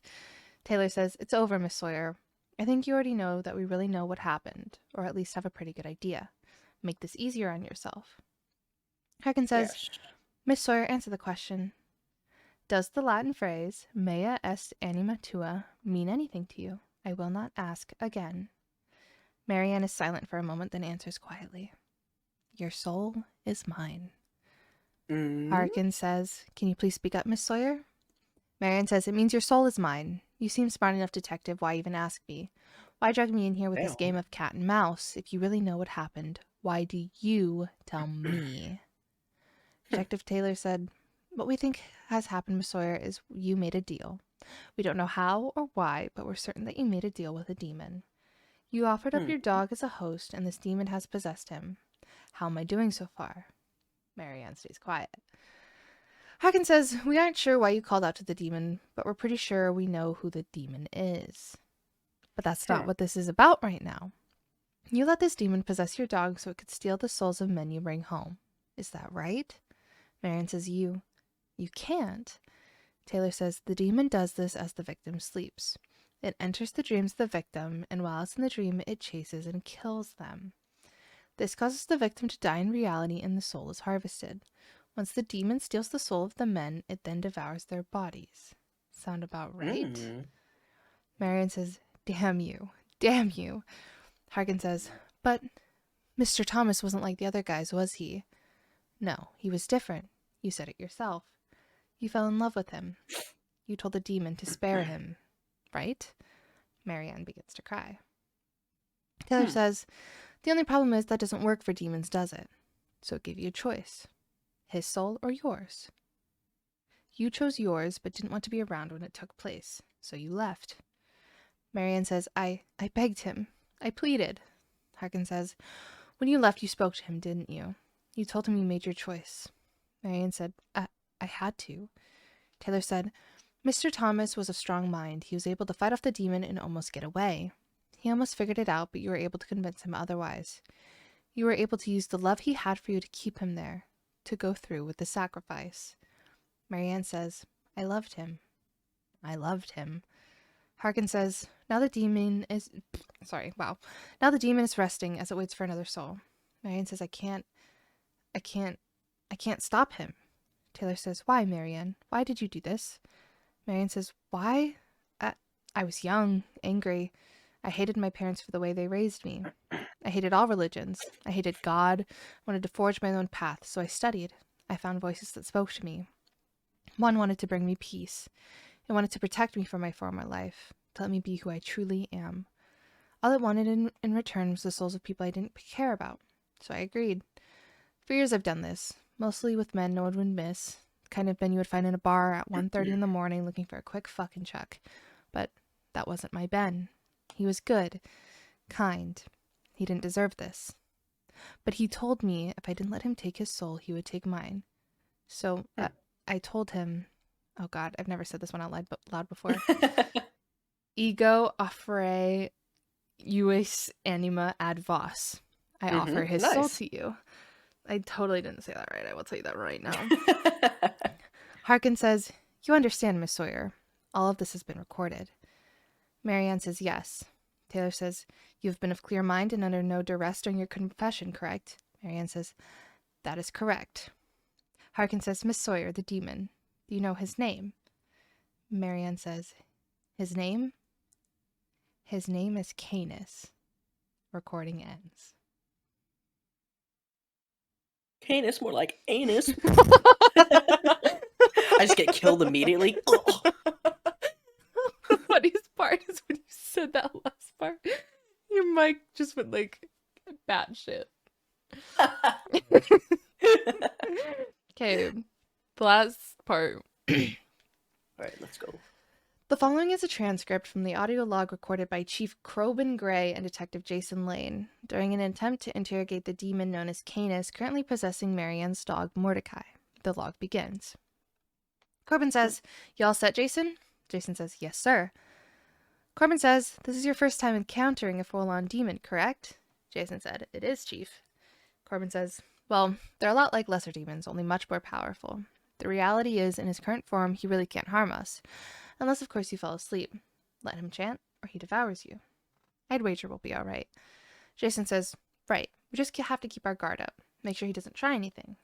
Taylor says, it's over, Miss Sawyer. I think you already know that we really know what happened, or at least have a pretty good idea. Make this easier on yourself. Harkin says, Yes. Miss Sawyer, answer the question. Does the Latin phrase, mea est anima tua, mean anything to you? I will not ask again. Marianne is silent for a moment, then answers quietly. Your soul is mine. Mm, Harkin says, can you please speak up, Miss Sawyer? Marianne says, it means your soul is mine. You seem smart enough, detective. Why even ask me? Why drag me in here with this game damn. of cat and mouse? If you really know what happened, why do you tell me? Detective Taylor said, what we think has happened, Miss Sawyer, is you made a deal. We don't know how or why, but we're certain that you made a deal with a demon. You offered up Hmm. your dog as a host, and this demon has possessed him. How am I doing so far? Marianne stays quiet. Hagen says, we aren't sure why you called out to the demon, but we're pretty sure we know who the demon is. But that's not Hmm. what this is about right now. You let this demon possess your dog so it could steal the souls of men you bring home. Is that right? Marion says, you can't. Taylor says, the demon does this as the victim sleeps. It enters the dreams of the victim, and while it's in the dream, it chases and kills them. This causes the victim to die in reality, and the soul is harvested. Once the demon steals the soul of the men, it then devours their bodies. Sound about right? Mm. Marion says, damn you. Damn you. Harkin says, but Mr. Thomas wasn't like the other guys, was he? No, he was different. You said it yourself. You fell in love with him. You told the demon to spare him, right? Marianne begins to cry. Taylor Hmm. says, the only problem is that doesn't work for demons, does it? So it gave you a choice. His soul or yours? You chose yours, but didn't want to be around when it took place, so you left. Marianne says, I begged him. I pleaded. Harkin says, when you left, you spoke to him, didn't you? You told him you made your choice. Marianne said, I had to. Taylor said, Mr. Thomas was a strong mind. He was able to fight off the demon and almost get away. He almost figured it out, but you were able to convince him otherwise. You were able to use the love he had for you to keep him there, to go through with the sacrifice. Marianne says, I loved him. I loved him. Harkin says, now the demon is Now the demon is resting as it waits for another soul. Marianne says, I can't stop him. Taylor says, why, Marianne? Why did you do this? Marianne says, why? I was young, angry. I hated my parents for the way they raised me. I hated all religions. I hated God, wanted to forge my own path, so I studied. I found voices that spoke to me. One wanted to bring me peace. It wanted to protect me from my former life, to let me be who I truly am. All it wanted in return was the souls of people I didn't care about, so I agreed. For years I've done this, mostly with men no one would miss, the kind of men you would find in a bar at 1:30 in the morning looking for a quick fucking chuck. But that wasn't my Ben. He was good, kind. He didn't deserve this. But he told me if I didn't let him take his soul, he would take mine. So I told him, oh God, I've never said this one out loud before. Ego affray Uis anima ad vos. I offer his soul Nice. to you. I totally didn't say that right. I will tell you that right now. Harkin says, you understand, Miss Sawyer. All of this has been recorded. Marianne says yes. Taylor says, you have been of clear mind and under no duress during your confession, correct? Marianne says, that is correct. Harkin says, Miss Sawyer, the demon. Do you know his name? Marianne says, his name? His name is Canis. Recording ends. Canis, more like anus. I just get killed immediately. The funniest part is when you said that last part, your mic just went like batshit. Okay, the last part. All right, let's go. The following is a transcript from the audio log recorded by Chief Crobin Gray and Detective Jason Lane during an attempt to interrogate the demon known as Canis, currently possessing Marianne's dog Mordecai. The log begins. Corbin says, you all set, Jason? Jason says, yes, sir. Corbin says, this is your first time encountering a full-on demon, correct? Jason said, it is, Chief. Corbin says, well, they're a lot like lesser demons, only much more powerful. The reality is, in his current form, he really can't harm us. Unless, of course, you fall asleep. Let him chant, or he devours you. I'd wager we'll be all right. Jason says, right, we just have to keep our guard up. Make sure he doesn't try anything.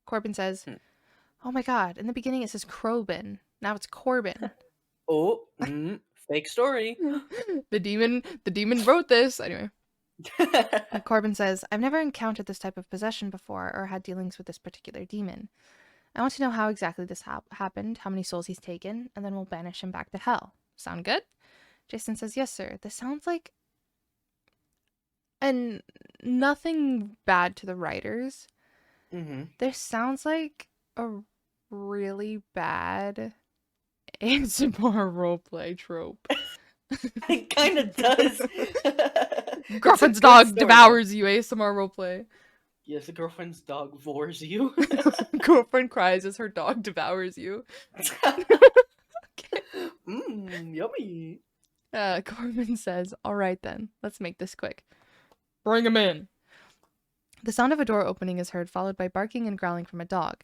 Corbin says, oh my god, in the beginning it says Crobin. Now it's Corbin. Oh, fake story. The demon wrote this. Anyway. Corbin says, I've never encountered this type of possession before or had dealings with this particular demon. I want to know how exactly this happened, how many souls he's taken, and then we'll banish him back to hell. Sound good? Jason says, yes, sir. This sounds like... And nothing bad to the writers. This sounds like a really bad ASMR roleplay trope. It kind of does. Girlfriend's dog devours you, ASMR roleplay. Yes, the girlfriend's dog vores you. Girlfriend cries as her dog devours you. Okay. Yummy. Corbin says, all right then, let's make this quick. Bring him in. The sound of a door opening is heard, followed by barking and growling from a dog.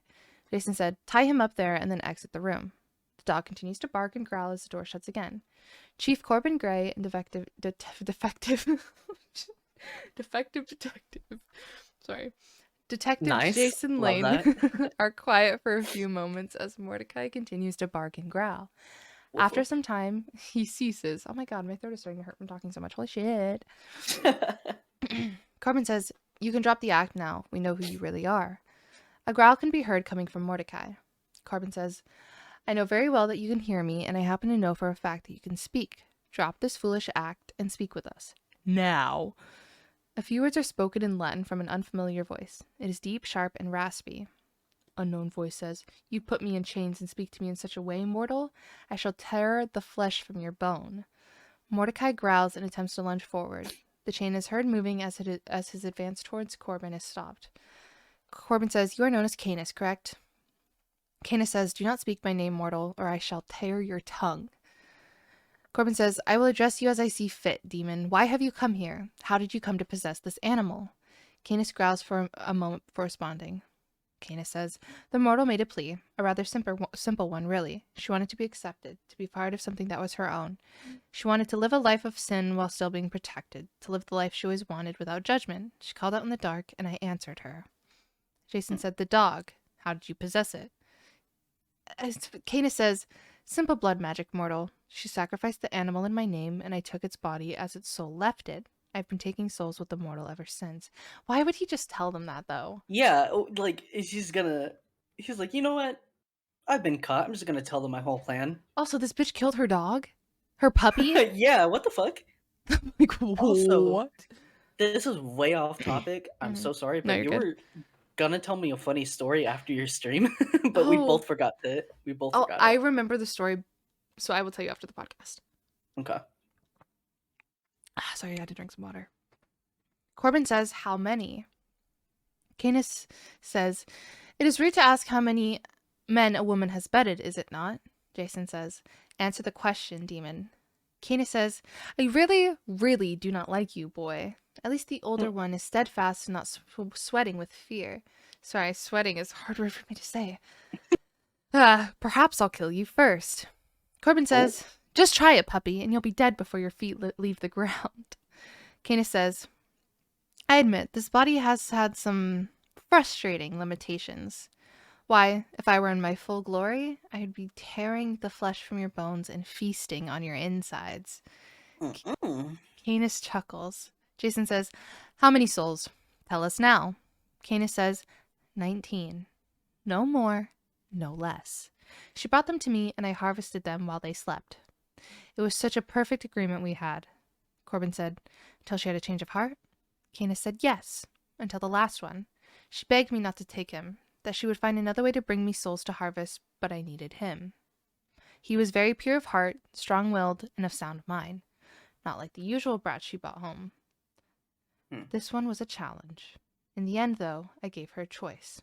Jason said, tie him up there and then exit the room. The dog continues to bark and growl as the door shuts again. Chief Corbin Gray and defective Detective Nice. Jason Love Lane are quiet for a few moments as Mordecai continues to bark and growl. After some time, he ceases. Oh my god, my throat is starting to hurt from talking so much. Holy shit. Corbin says, you can drop the act now. We know who you really are. A growl can be heard coming from Mordecai. Corbin says, I know very well that you can hear me, and I happen to know for a fact that you can speak. Drop this foolish act and speak with us. Now. A few words are spoken in Latin from an unfamiliar voice. It is deep, sharp, and raspy. Unknown voice says, you'd put me in chains and speak to me in such a way, mortal? I shall tear the flesh from your bone. Mordecai growls and attempts to lunge forward. The chain is heard moving as his advance towards Corbin is stopped. Corbin says, you are known as Canis, correct? Canis says, do not speak my name, mortal, or I shall tear your tongue. Corbin says, I will address you as I see fit, demon. Why have you come here? How did you come to possess this animal? Canis growls for a moment before responding. Canis says, the mortal made a plea, a rather simple one, really. She wanted to be accepted, to be part of something that was her own. She wanted to live a life of sin while still being protected, to live the life she always wanted without judgment. She called out in the dark, and I answered her. Jason said, the dog. How did you possess it? Canis says, simple blood magic, mortal. She sacrificed the animal in my name, and I took its body as its soul left it. I've been taking souls with the mortal ever since. Why would he just tell them that, though? Yeah, like, he's like, you know what? I've been caught. I'm just gonna tell them my whole plan. Also, this bitch killed her dog? Her puppy? Yeah, what the fuck? Like, what? Also, this is way off topic. I'm so sorry, No, but you're you good. were gonna tell me a funny story after your stream, but we both forgot it. I remember the story, so I will tell you after the podcast. Okay. Sorry, I had to drink some water. Corbin says, how many? Canis says, it is rude to ask how many men a woman has bedded, is it not? Jason says, answer the question, demon. Canis says, I really, really do not like you, boy. At least the older one is steadfast and not sweating with fear. Sorry, sweating is a hard word for me to say. Perhaps I'll kill you first. Corbin Oh. says, just try it, puppy, and you'll be dead before your feet leave the ground. Canis says, I admit, this body has had some frustrating limitations. Why, if I were in my full glory, I'd be tearing the flesh from your bones and feasting on your insides. Mm-mm. Canis chuckles. Jason says, how many souls? Tell us now. Canis says, 19. No more, no less. She brought them to me, and I harvested them while they slept. It was such a perfect agreement we had. Corbin said, until she had a change of heart? Canis said, yes, until the last one. She begged me not to take him, that she would find another way to bring me souls to harvest, but I needed him. He was very pure of heart, strong-willed, and of sound mind, not like the usual brat she brought home. Hmm. This one was a challenge. In the end, though, I gave her a choice.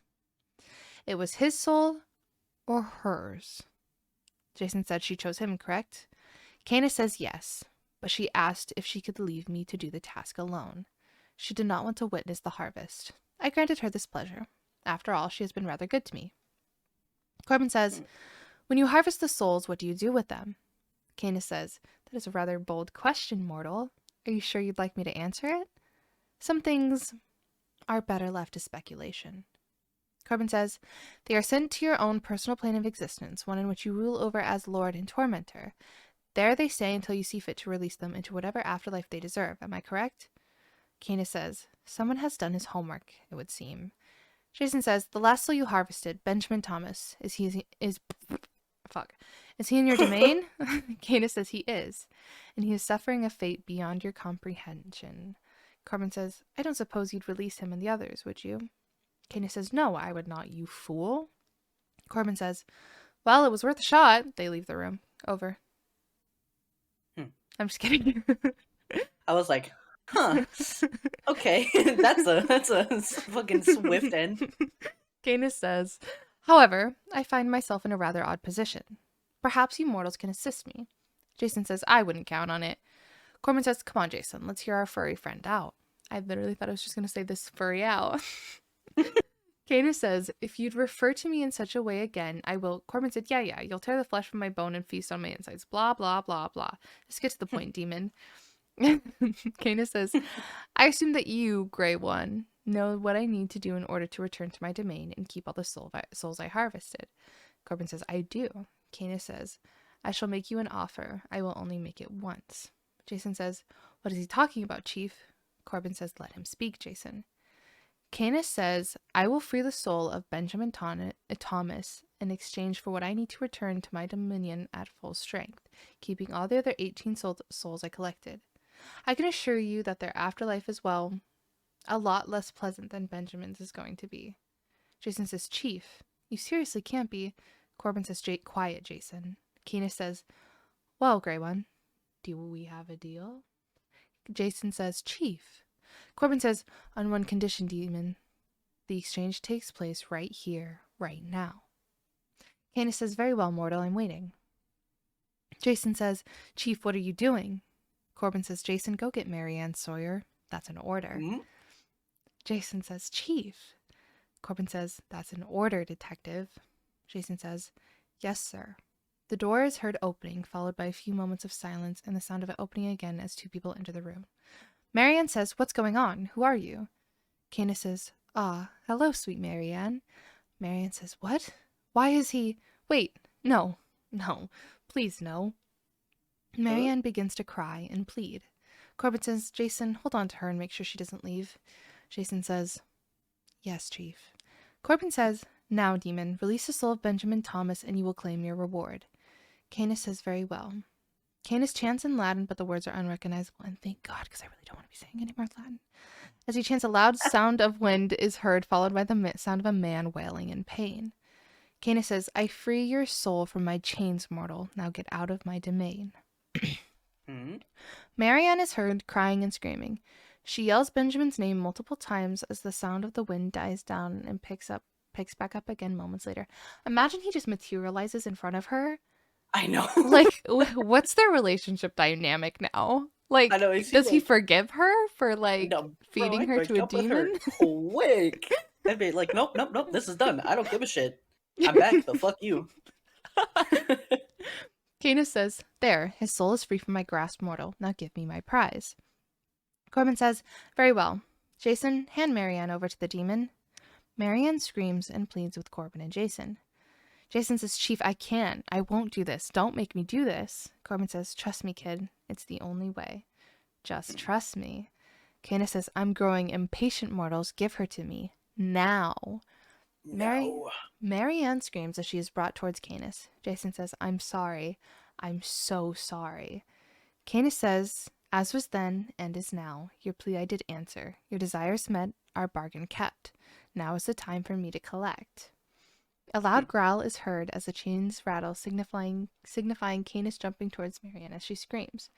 It was his soul or hers. Jason said she chose him, correct? Canis says yes, but she asked if she could leave me to do the task alone. She did not want to witness the harvest. I granted her this pleasure. After all, she has been rather good to me. Corbin says, when you harvest the souls, what do you do with them? Canis says, that is a rather bold question, mortal. Are you sure you'd like me to answer it? Some things are better left to speculation. Corbin says, they are sent to your own personal plane of existence, one in which you rule over as lord and tormentor. There they stay until you see fit to release them into whatever afterlife they deserve. Am I correct? Canis says, someone has done his homework, it would seem. Jason says, the last soul you harvested, Benjamin Thomas, is he in your domain? Canis says he is, and he is suffering a fate beyond your comprehension. Corbin says, I don't suppose you'd release him and the others, would you? Canis says, no, I would not, you fool. Corbin says, well, it was worth a shot. They leave the room. Over. I'm just kidding. I was like, huh. Okay, that's a fucking swift end. Canis says, however, I find myself in a rather odd position. Perhaps you mortals can assist me. Jason says, I wouldn't count on it. Corbin says, come on, Jason, let's hear our furry friend out. I literally thought I was just going to say this furry out. Canis says, if you'd refer to me in such a way again, I will. Corbin said, yeah, you'll tear the flesh from my bone and feast on my insides. Blah, blah, blah, blah. Just get to the point, demon. Canis says, I assume that you, Grey One, know what I need to do in order to return to my domain and keep all the souls I harvested. Corbin says, I do. Canis says, I shall make you an offer. I will only make it once. Jason says, what is he talking about, Chief? Corbin says, let him speak, Jason. Canis says, I will free the soul of Benjamin Thomas in exchange for what I need to return to my dominion at full strength, keeping all the other 18 souls I collected. I can assure you that their afterlife is, well, a lot less pleasant than Benjamin's is going to be. Jason says, Chief, you seriously can't be. Corbin says, quiet, Jason. Canis says, well, Grey One, do we have a deal? Jason says, Chief. Corbin says, on one condition, demon. The exchange takes place right here, right now. Canis says, very well, mortal, I'm waiting. Jason says, Chief, what are you doing? Corbin says, Jason, go get Marianne Sawyer. That's an order. Mm-hmm. Jason says, Chief. Corbin says, that's an order, detective. Jason says, yes, sir. The door is heard opening, followed by a few moments of silence and the sound of it opening again as two people enter the room. Marianne says, what's going on? Who are you? Canis says, hello, sweet Marianne. Marianne says, what? Why is he... Wait, no, please no. Marianne begins to cry and plead. Corbin says, Jason, hold on to her and make sure she doesn't leave. Jason says, yes, Chief. Corbin says, now, demon, release the soul of Benjamin Thomas and you will claim your reward. Canis says, very well. Canis chants in Latin, but the words are unrecognizable, and thank God, because I really don't want to be saying any more Latin. As he chants, a loud sound of wind is heard, followed by the sound of a man wailing in pain. Canis says, I free your soul from my chains, mortal. Now get out of my domain. Mm-hmm. Marianne is heard crying and screaming. She yells Benjamin's name multiple times as the sound of the wind dies down and picks back up again moments later. Imagine he just materializes in front of her I know. Like, what's their relationship dynamic now? I Like, know. Is he does he like, forgive her for, like, no, bro? feeding I her break to a up with demon? her quick. I'd be like, nope, nope, nope. This is done. I don't give a shit. I'm back. The fuck you. Canis says, "There, his soul is free from my grasp, mortal. Now give me my prize." Corbin says, "Very well. Jason, hand Marianne over to the demon." Marianne screams and pleads with Corbin and Jason. Jason says, "Chief, I can't. I won't do this. Don't make me do this." Corbin says, "Trust me, kid. It's the only way. Just trust me." Canis says, "I'm growing impatient, mortals. Give her to me. Now." Mary No. Marianne screams as she is brought towards Canis. Jason says, "I'm sorry. I'm so sorry." Canis says, "As was then and is now, your plea I did answer. Your desires met, our bargain kept. Now is the time for me to collect." A loud growl is heard as the chains rattle, signifying Canis jumping towards Marianne as she screams.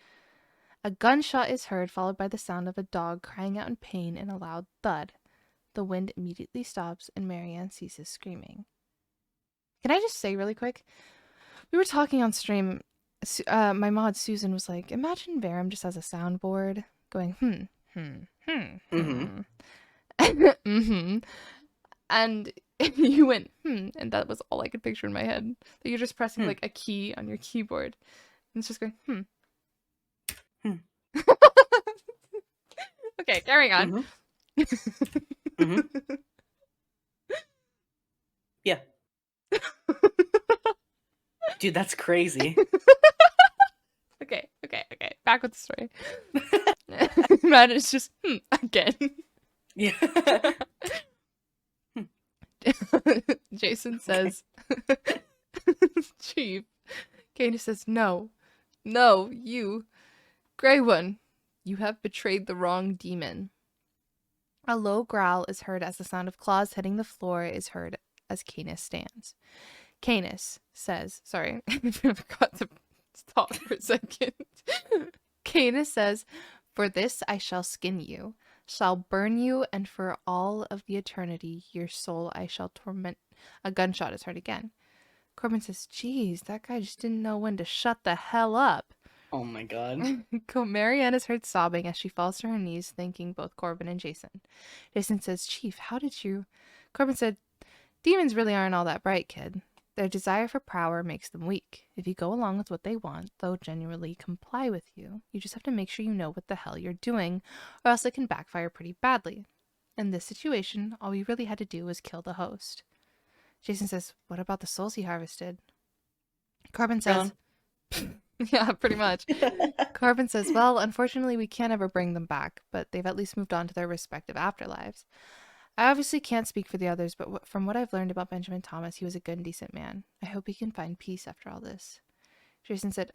A gunshot is heard, followed by the sound of a dog crying out in pain and a loud thud. The wind immediately stops and Marianne ceases screaming. Can I just say really quick? We were talking on stream. My mod Susan was like, "Imagine Verem just has a soundboard going, Mm-hmm. mm-hmm." And you went, and that was all I could picture in my head. That you're just pressing Hmm. like a key on your keyboard. And it's just going, Hmm. Okay, carrying on. Mm-hmm. Mm-hmm. Yeah. Dude, that's crazy. Okay. Back with the story. Imagine it's just, again. Yeah. Jason Okay. says, "Chief." Katie says, "No. No, you. Grey One. You have betrayed the wrong demon." A low growl is heard as the sound of claws hitting the floor is heard as Canis stands. Canis says, sorry, I forgot to stop for a second. Canis says, "For this I shall skin you, shall burn you, and for all of the eternity your soul I shall torment." A gunshot is heard again. Corbin says, "Geez, that guy just didn't know when to shut the hell up." Oh my god. Marianne is heard sobbing as she falls to her knees, thanking both Corbin and Jason. Jason says, "Chief, how did you..." Corbin said, "Demons really aren't all that bright, kid. Their desire for power makes them weak. If you go along with what they want, they'll genuinely comply with you. You just have to make sure you know what the hell you're doing, or else it can backfire pretty badly. In this situation, all we really had to do was kill the host." Jason says, "What about the souls he harvested?" Corbin says, Gone. "Yeah, pretty much." Corbin says, "Well, unfortunately, we can't ever bring them back, but they've at least moved on to their respective afterlives. I obviously can't speak for the others, but from what I've learned about Benjamin Thomas, he was a good and decent man. I hope he can find peace after all this." Jason said,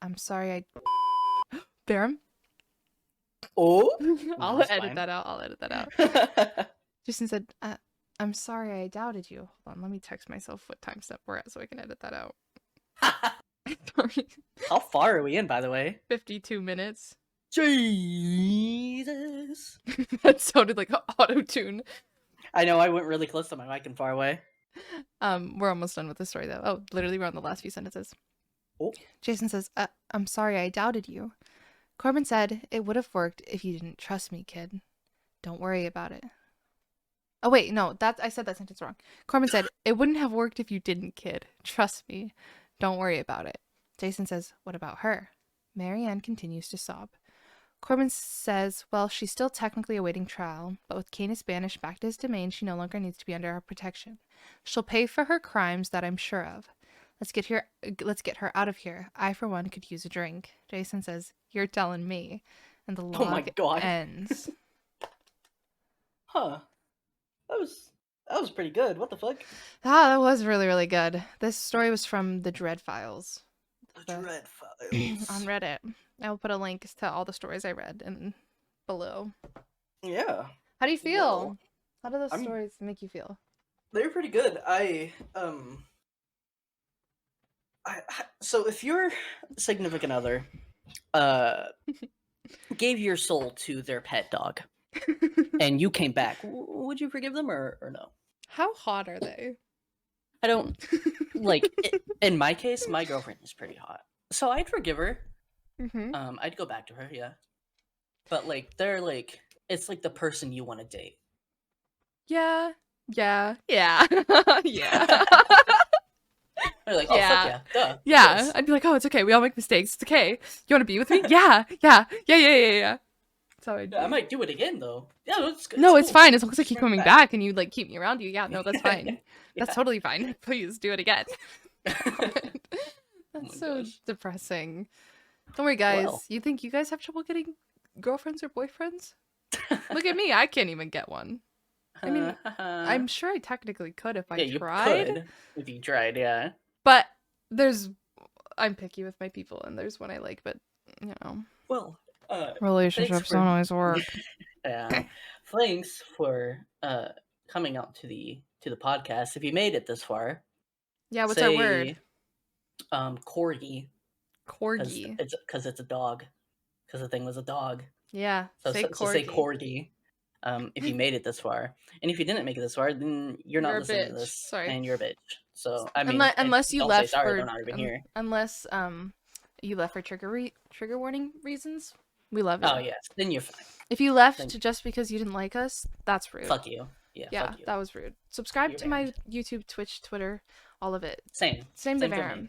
"I'm sorry, I..." Barham? Oh, no, I'll it's edit fine. that out. I'll edit that out. Jason said, "I'm sorry I doubted you." Hold on, let me text myself what time step we're at so I can edit that out. Sorry. How far are we in, by the way? 52 minutes. Jesus. That sounded like auto tune. I know I went really close to my mic and far away. We're almost done with the story though. Oh, literally we're on the last few sentences. Oh. Jason says, "I'm sorry I doubted you." Corbin said, "It would have worked if you didn't trust me, kid. Don't worry about it." Oh wait, no, I said that sentence wrong. Corbin said, "It wouldn't have worked if you didn't, kid. Trust me. Don't worry about it." Jason says, "What about her?" Marianne continues to sob. Corbin says, "Well, she's still technically awaiting trial, but with Canis banished back to his domain, she no longer needs to be under our protection. She'll pay for her crimes, that I'm sure of. Let's get her out of here. I, for one, could use a drink." Jason says, "You're telling me." And the Oh my log god. ends. Huh. That was pretty good. What the fuck? Ah, that was really, really good. This story was from the Dread Files. The The Dread on Files. Reddit. I will put a link to all the stories I read in below. Yeah. How do you Well, feel? How do those I'm. stories make you feel? They're pretty good. So if your significant other uh gave your soul to their pet dog and you came back, would you forgive them or no? How hot are they? I don't like. In my case, my girlfriend is pretty hot, so I'd forgive her. Mm-hmm. I'd go back to her, yeah. But like, they're like, it's like the person you want to date. Yeah. Yeah. Yeah. Yeah. They're like, oh fuck Yeah. yeah, duh, of Yeah. course. I'd be like, oh, it's okay. We all make mistakes. It's okay. You want to be with me? Yeah. Yeah. Yeah. Yeah. Yeah. Yeah. That's how I'd Yeah, I be. might do it again though. Yeah, it's good. It's No, it's cool. fine. As long as I Just keep bring me coming back. back and you like keep me around you. Yeah. No, that's fine. That's Yeah. totally fine. Please do it again. Oh That's my so gosh. depressing. Don't worry, Well. guys. You think you guys have trouble getting girlfriends or boyfriends? Look at me. I can't even get one. I mean, I'm sure I technically could if I Yeah, you tried, could if you tried. Yeah. but there's I'm picky with my people and there's one I like, but you know, Well, thanks relationships for don't always work. yeah, thanks for coming out to the podcast. If you made it this far, Yeah, what's our word? say corgi Corgi. because it's a dog because the thing was a dog. Yeah, So say say corgi. corgi. If you made it this far, and if you didn't make it this far, then you're not You're a listening to bitch. this, Sorry. and you're a bitch. So I mean, Unless you don't say left sorry; they're for not even here. unless you left for trigger warning reasons, we love Oh you. yes, then you're fine. If you Then left just because you didn't like us, that's rude. fuck you. Yeah, Yeah, fuck you. that was rude. Subscribe You're to my banned. YouTube, Twitch, Twitter, all of it. Same. Same to Same for me. Verem.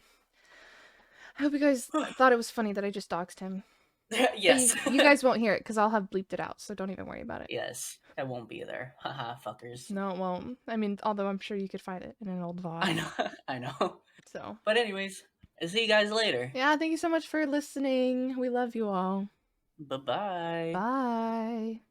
I hope you guys thought it was funny that I just doxed him. But Yes. you guys won't hear it because I'll have bleeped it out, so don't even worry about it. Yes. I won't be there. Haha, fuckers. No, it won't. I mean, although I'm sure you could find it in an old I VOD. know. I know. So, But anyways, I'll see you guys later. yeah, thank you so much for listening. We love you all. Bye bye. Bye.